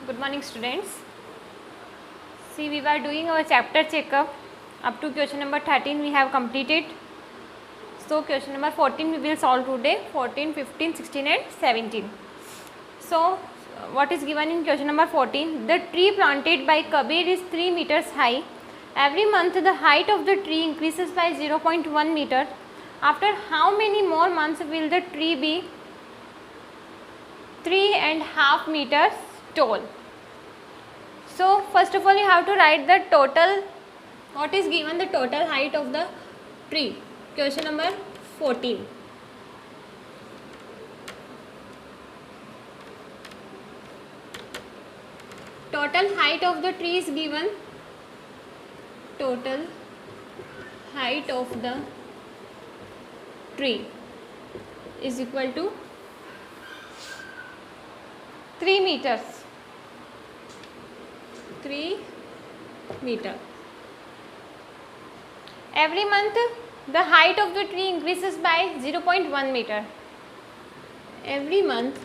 Good morning, students. See, we were doing our chapter checkup. Up to question number 13 we have completed. So, question number 14 we will solve today. 14, 15, 16 and 17. So, what is given in question number 14? The tree planted by Kabir is 3 meters high. Every month the height of the tree increases by 0.1 meter. After how many more months will the tree be 3.5 meters tall? So, first of all you have to write the total, what is given the total height of the tree. Question number 14. Total height of the tree is given. Total height of the tree is equal to 3 meters. 3 meter. Every month the height of the tree increases by 0.1 meter. Every month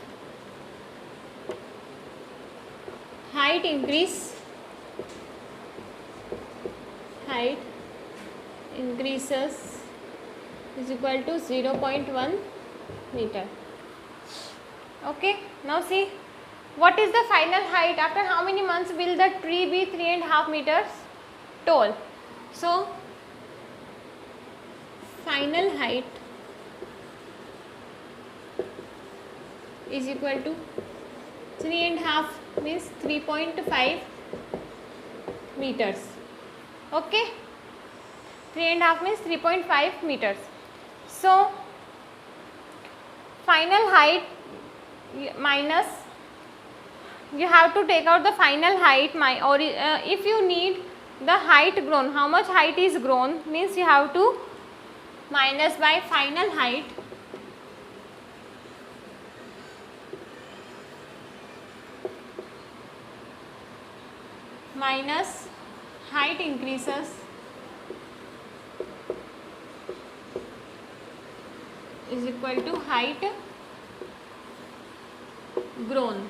height increases is equal to 0.1 meter. Okay, now see, what is the final height? After how many months will the tree be 3.5 meters tall? So, final height is equal to 3.5 means 3.5 meters. Okay, 3.5 means 3.5 meters. So, final height minus, you have to take out the final height, if you need the height grown, how much height is grown, means you have to minus by final height minus height increases is equal to height grown.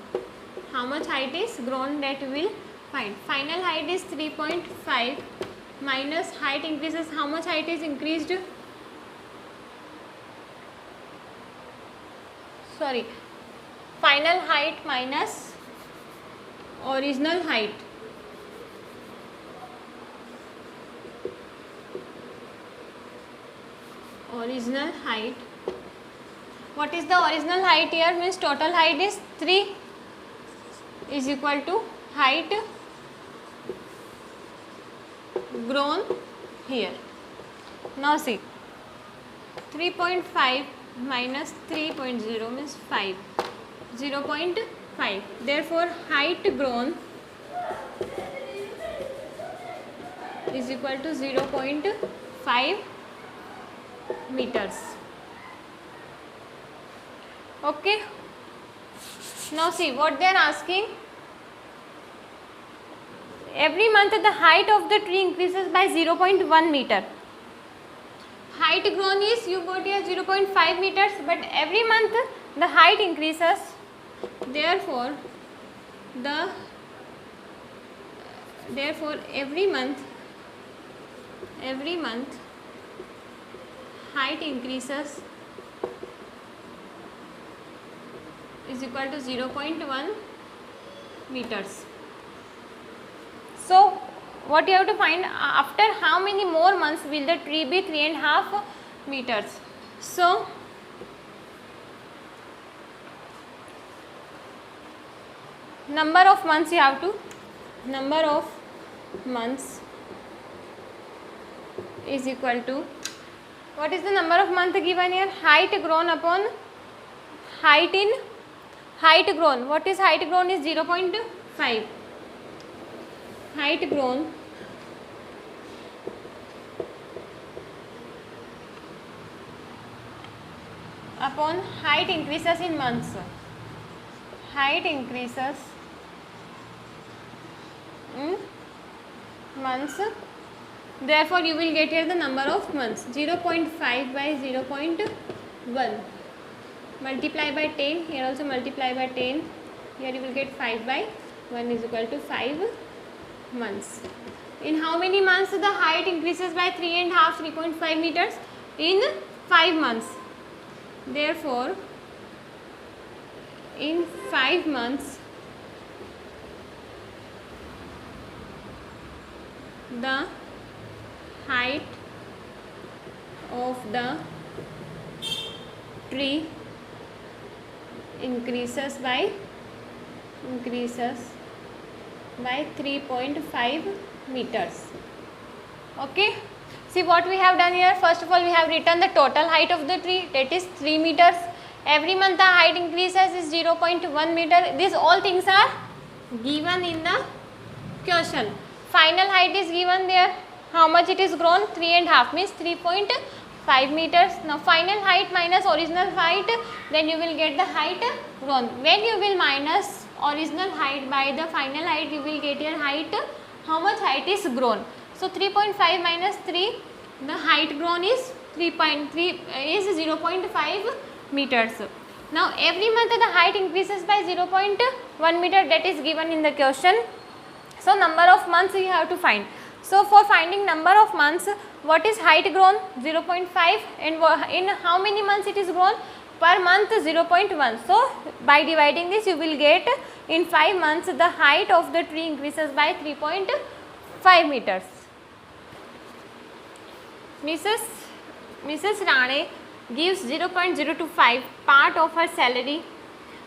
How much height is grown, that we will find. Final height is 3.5 minus height increases, how much height is increased? Sorry, final height minus original height. Original height. What is the original height here? Means total height is 3 is equal to height grown here. Now see, 3.5 minus 3.0 means 5, 0.5. Therefore, height grown is equal to 0.5 meters. Okay. Now see what they are asking. Every month the height of the tree increases by 0.1 meter. Height grown is, you got here 0.5 meters, but every month the height increases. Therefore every month height increases is equal to 0.1 meters. So, what you have to find, after how many more months will the tree be 3.5 meters? So, number of months you have to, number of months is equal to, what is the number of month given here? Height grown upon height grown. What is height grown is 0.5. Height grown upon height increases in months. Height increases in months. Therefore, you will get here the number of months. 0.5 by 0.1. Multiply by 10. Here also multiply by 10. Here you will get 5 by 1 is equal to 5 months. In how many months the height increases by 3.5, 3.5 meters? In 5 months. Therefore, in 5 months, the height of the tree increases by 3.5 meters. Okay, see what we have done here. First of all, we have written the total height of the tree, that is 3 meters. Every month the height increases is 0.1 meter. These all things are given in the question. Final height is given there. How much it is grown? 3.5 means 3.5 meters. Now final height minus original height, then you will get the height grown. When you will minus original height by the final height, you will get your height, how much height is grown. So 3.5 minus 3, the height grown is 3.3 is 0.5 meters. Now every month the height increases by 0.1 meter, that is given in the question. So number of months you have to find. So for finding number of months, what is height grown? 0.5, and in how many months it is grown? Per month 0.1. So by dividing this, you will get in 5 months the height of the tree increases by 3.5 meters. Mrs. Rane gives 0.025 part of her salary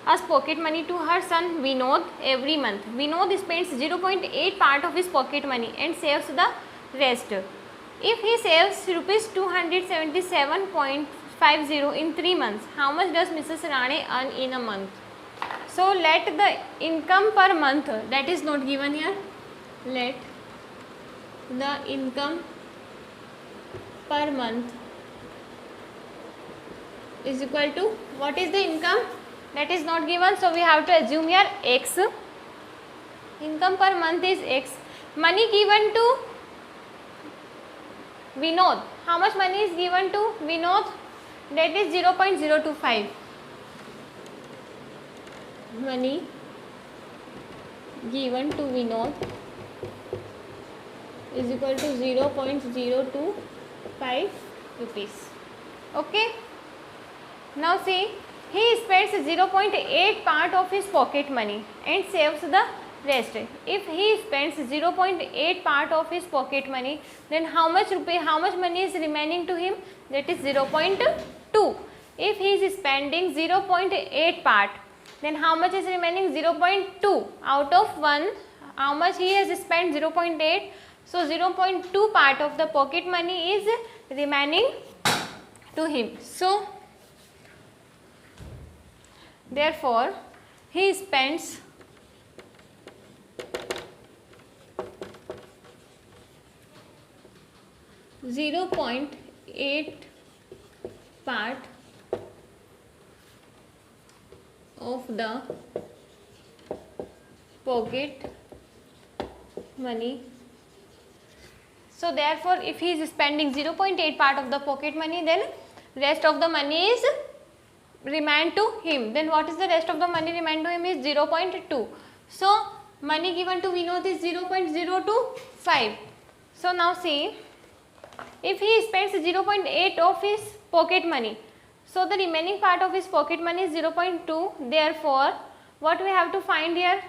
as pocket money to her son Vinod every month. Vinod spends 0.8 part of his pocket money and saves the rest. If he saves rupees 277.50 in 3 months, how much does Mrs. Rane earn in a month? So let the income per month, that is not given here, let the income per month is equal to, what is the income? That is not given, so we have to assume here x. Income per month is x. Money given to Vinod. How much money is given to Vinod? That is 0.025. Money given to Vinod is equal to 0.025 rupees. Okay. Now see, he spends 0.8 part of his pocket money and saves the rest. If he spends 0.8 part of his pocket money, then how much money is remaining to him? That is 0.2. If he is spending 0.8 part, then how much is remaining? 0.2 out of 1. How much he has spent? 0.8. So 0.2 part of the pocket money is remaining to him. So therefore, he spends 0.8 part of the pocket money. So therefore, if he is spending 0.8 part of the pocket money, then rest of the money is remain to him. Then what is the rest of the money remain to him is 0.2. So money given to Vinod is 0.025. So now see, if he spends 0.8 of his pocket money, so the remaining part of his pocket money is 0.2. Therefore, what we have to find here?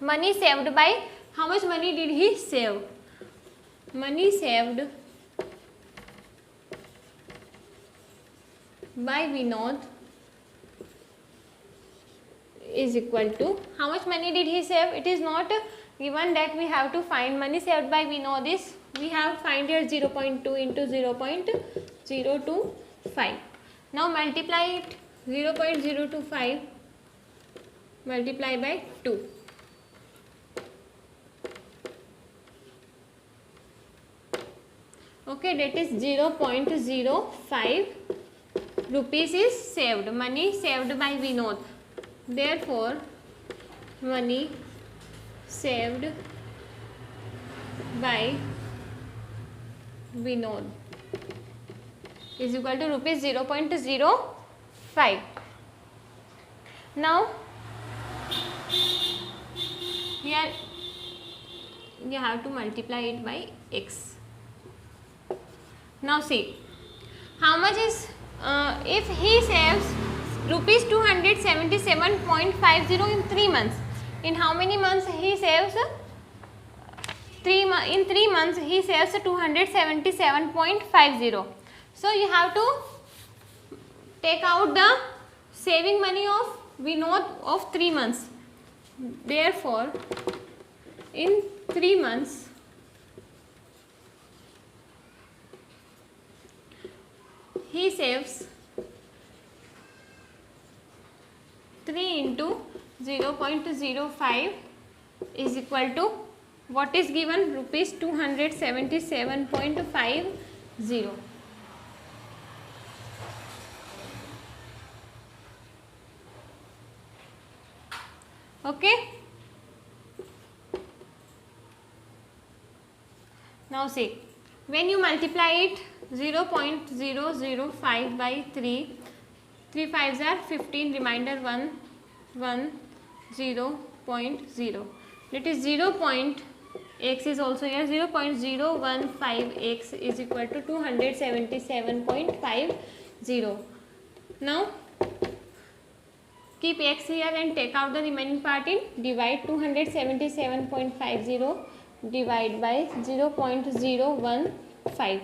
Money saved by, how much money did he save? Money saved by Vinod is equal to, how much money did he save? It is not given, that we have to find. Money saved by Vinod is, we have find here 0.2 into 0.025. Now multiply it, 0.025 multiply by 2. Okay, that is 0.05 rupees is saved, money saved by Vinod. Therefore, money saved by Vinod is equal to rupees 0.05. Now here you have to multiply it by x. Now see, how much is if he saves rupees 277.50 in 3 months. In how many months he saves? In 3 months he saves 277.50. So you have to take out the saving money of Vinod of 3 months. Therefore, in 3 months he saves 3 into 0.05 is equal to what is given? Rupees 277.50. Okay. Now see, when you multiply it 0.005 by 3, 3 5s are 15, remainder 1, 0.0. That is 0.x is also here, 0.015x is equal to 277.50. Now keep x here and take out the remaining part in divide 277.50 divide by 0.015.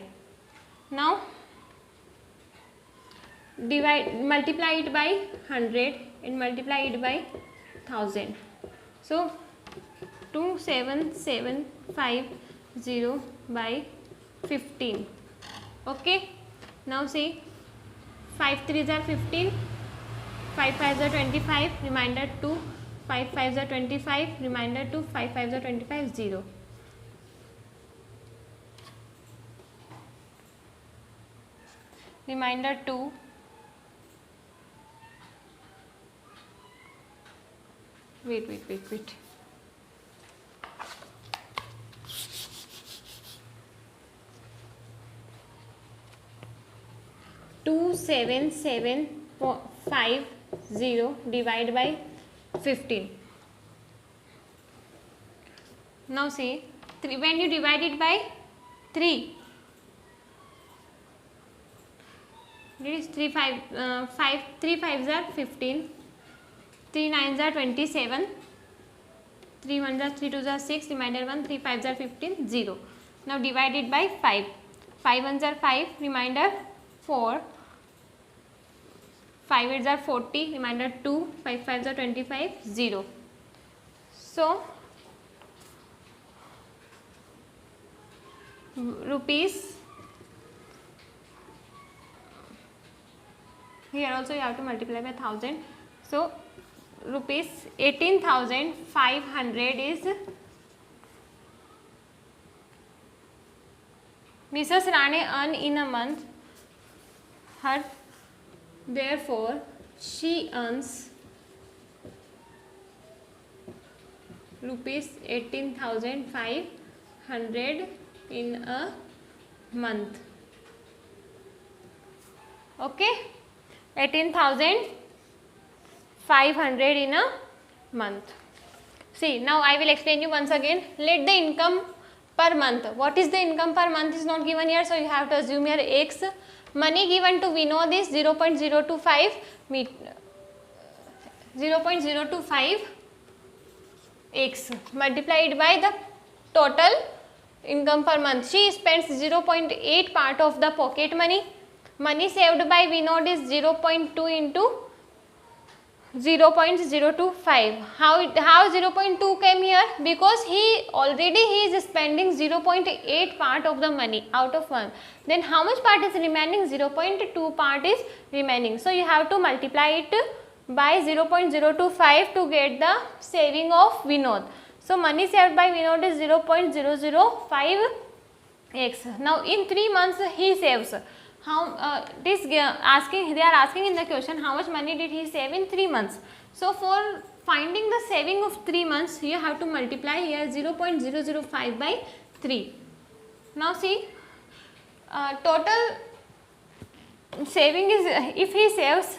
Now multiply it by 100 and multiply it by 1000. So 2750 by 15. Okay. Now see, 5 3s are 15, 5 5s are 25, remainder 2, 5 5s are 25, remainder 2, 5 5s are 25, 0. Remainder 2, wait. 27750 divided by 15. Now see, when you divide it by 3, it is 3 5s are 15, 3 9s are 27, 3 1s are 3 2s are 6, remainder 1, 3 5s are 15, 0. Now divide it by 5, 5 1s are 5, remainder 4, 5 8s are 40, remainder 2, 5 5s are 25, 0. So rupees, here also you have to multiply by 1000. So rupees 18,500 is Mrs. Rane earn in a month. Therefore she earns rupees 18,500 in a month. Okay, 18,500 in a month. See, now I will explain you once again. Let the income per month. What is the income per month is not given here, so you have to assume here x. Money given to Vinod is 0.025 x multiplied by the total income per month. She spends 0.8 part of the pocket money. Money saved by Vinod is 0.2 into 0.025. How 0.2 came here? Because he is spending 0.8 part of the money out of 1. Then how much part is remaining? 0.2 part is remaining. So you have to multiply it by 0.025 to get the saving of Vinod. So money saved by Vinod is 0.005 x. Now in 3 months he saves. How they are asking in the question how much money did he save in 3 months. So for finding the saving of 3 months, you have to multiply here 0.005 by 3. Now see, total saving is, if he saves,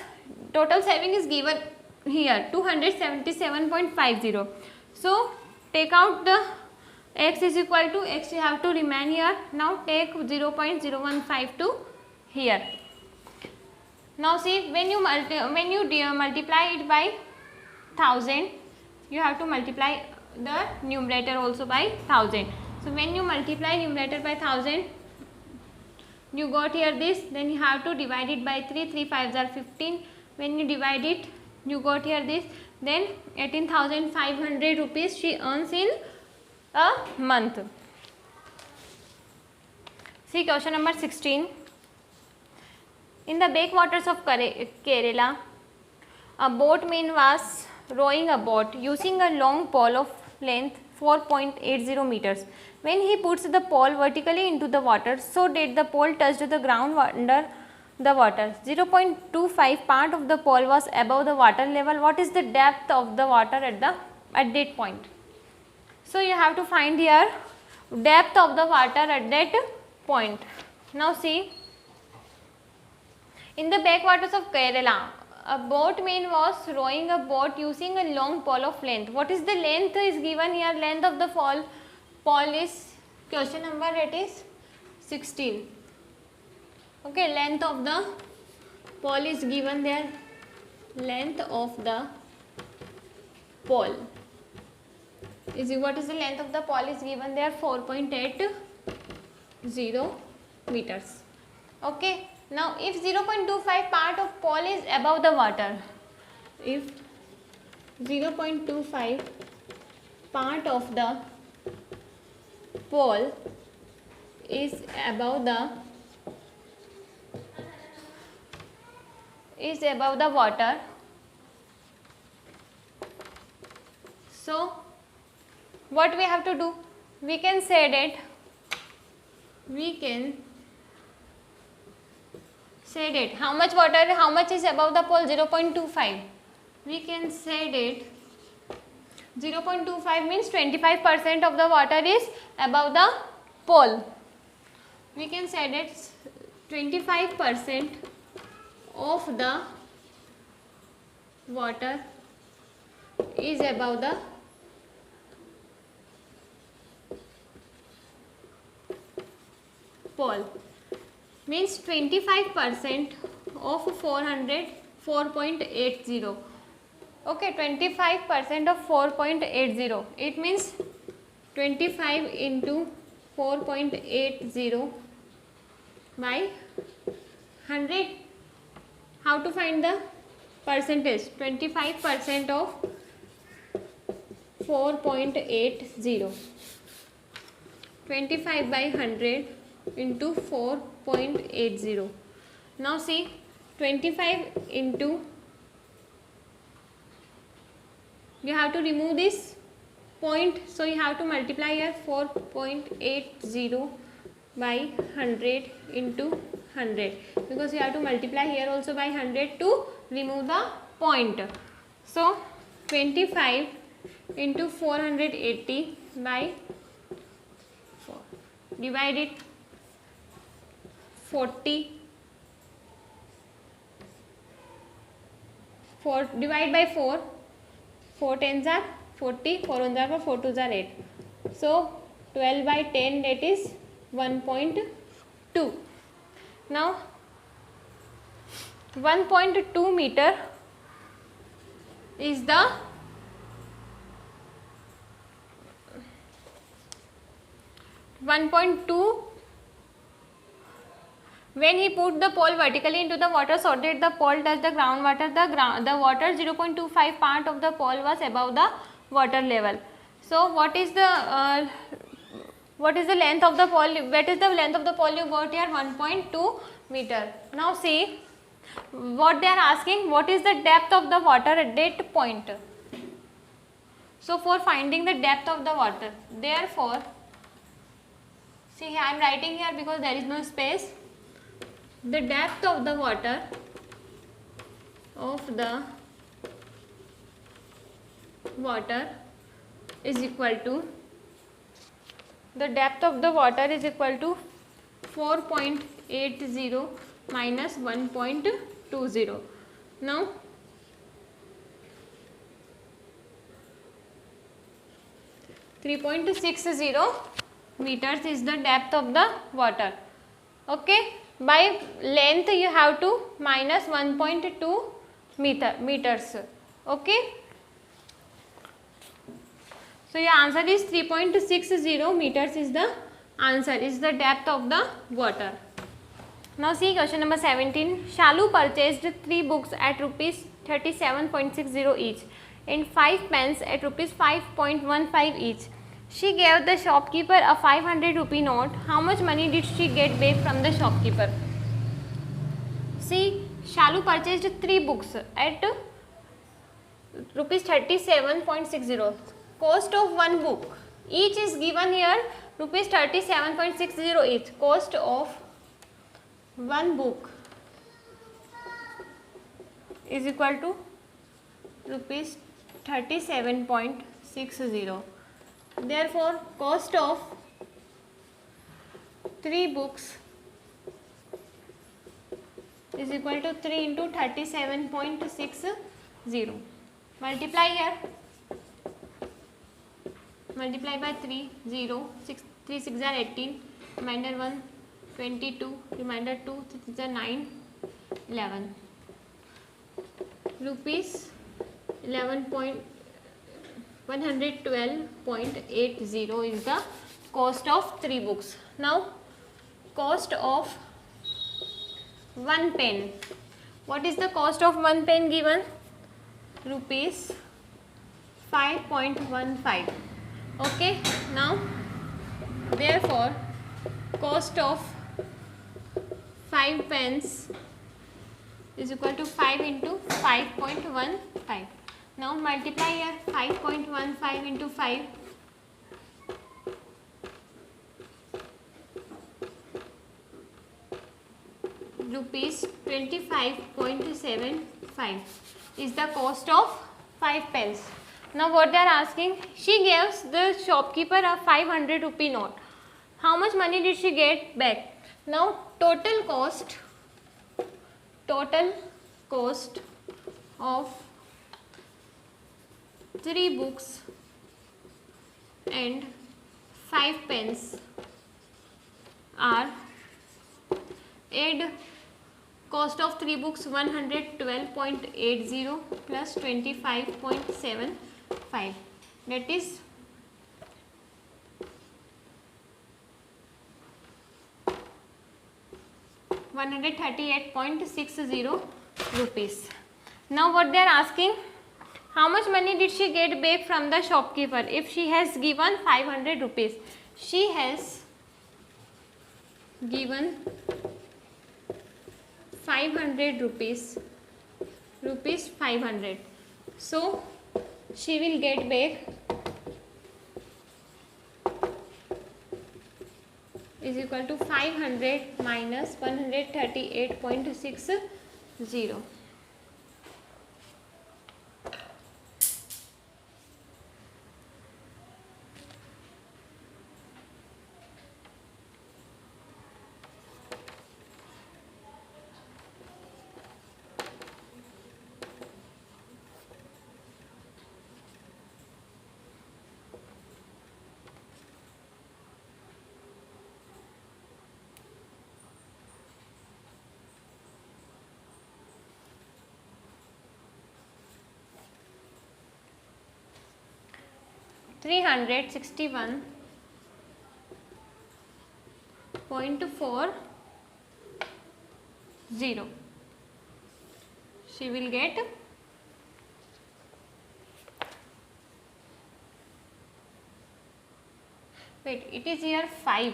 total saving is given here 277.50. So take out the x is equal to x, you have to remain here. Now take 0.015 here. Now see, when you multiply it by 1000, you have to multiply the numerator also by 1000. So when you multiply numerator by 1000, you got here this, then you have to divide it by 3, 3 5s are 15. When you divide it, you got here this, then 18,500 rupees she earns in a month. See question number 16. In the backwaters of Kerala, a boatman was rowing a boat using a long pole of length 4.80 meters. When he puts the pole vertically into the water, so did the pole touch the ground under the water. 0.25 part of the pole was above the water level. What is the depth of the water at that point? So you have to find here depth of the water at that point. Now see, in the backwaters of Kerala, a boatman was rowing a boat using a long pole of length. What is the length is given here? Length of the pole is, question number it is 16. Okay, length of the pole is given there. Length of the pole is, what is the length of the pole is given there? 4.80 meters. Okay. Now, if 0.25 part of pole is above the water, if 0.25 part of the pole is above the water, so what we have to do? We can say that how much water, how much is above the pole? 0.25. We can say that 0.25 means 25% of the water is above the pole. We can say that 25% of the water is above the pole. Means 25% of 4.80. Okay, 25% of 4.80. It means 25 into 4.80 by 100. How to find the percentage? 25% of 4.80. 25 by 100 into 4.80. Now see, 25 into, you have to remove this point, so you have to multiply here 4.80 by 100 into 100, because you have to multiply here also by 100 to remove the point. So 25 into 480 by 4, divide it 40, 4 divide by 4, 4 tens are 40, 4 ones are 4 twos are 8. So 12 by 10, that is 1.2. Now 1.2 meter is the when he put the pole vertically into the water, so that the pole touched the groundwater, the water 0.25 part of the pole was above the water level. So what is the length of the pole? What is the length of the pole you got here? 1.2 meter. Now see what they are asking, what is the depth of the water at that point? So for finding the depth of the water, therefore, see I am writing here because there is no space. The depth of the water is equal to, the depth of the water is equal to 4.80 minus 1.20. Now 3.60 meters is the depth of the water. Okay, by length you have to minus 1.2 meters. Okay, so your answer is 3.60 meters is the answer, is the depth of the water. Now see question number 17. Shalu purchased 3 books at rupees 37.60 each and 5 pens at rupees 5.15 each. She gave the shopkeeper a 500 rupee note. How much money did she get back from the shopkeeper? See, Shalu purchased 3 books at rupees 37.60. Cost of one book, each is given here rupees 37.60 each. Cost of one book is equal to rupees 37.60. Therefore, cost of 3 books is equal to 3 into 37.60. Multiply here. Multiply by 3, 0, 6, 3 6 are 18, remainder 1, 22, remainder 2, 6 are 9, 11. Rupees 112.80 is the cost of 3 books. Now, cost of 1 pen. What is the cost of 1 pen given? Rupees 5.15. Okay, now therefore cost of 5 pens is equal to 5 into 5.15. Now multiply here, 5.15 into 5, rupees 25.75 is the cost of 5 pens. Now what they are asking, she gives the shopkeeper a 500 rupee note. How much money did she get back? Now total cost of 3 books and 5 pens are, add cost of 3 books 112.80 plus 25.75, that is 138.60 rupees. Now what they are asking, how much money did she get back from the shopkeeper? If she has given 500 rupees, she has given 500 rupees, 500. So she will get back is equal to 500 minus 138.60. 361.40. She will get wait, it is here 5.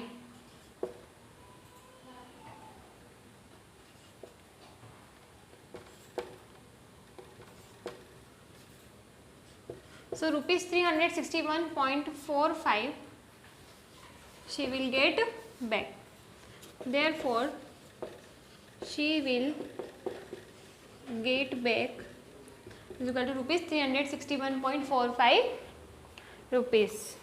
So rupees 361.45 she will get back. Therefore, she will get back is equal to rupees 361.45 rupees.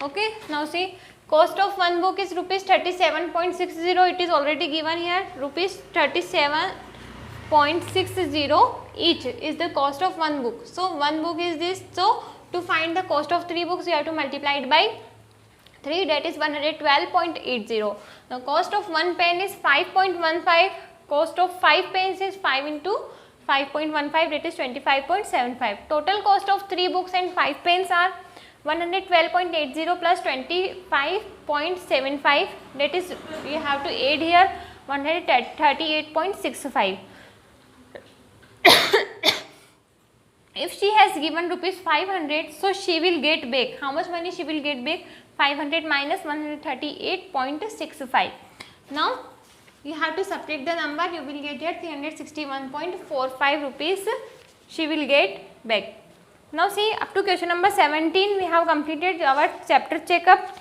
Okay. Now see, cost of one book is rupees 37.60. It is already given here. Rupees 37.60 each is the cost of one book. So one book is this. So To find the cost of 3 books, you have to multiply it by 3, that is 112.80. The cost of 1 pen is 5.15, cost of 5 pens is 5 into 5.15, that is 25.75. Total cost of 3 books and 5 pens are 112.80 plus 25.75, that is we have to add here 138.65. If she has given rupees 500, so she will get back, how much money she will get back? 500 minus 138.65. Now you have to subtract the number, you will get here 361.45 rupees she will get back. Now see, up to question number 17 we have completed our chapter checkup.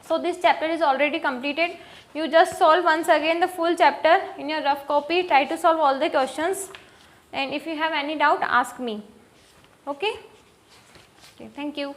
So this chapter is already completed. You just solve once again the full chapter in your rough copy, try to solve all the questions, and if you have any doubt ask me. Okay, thank you.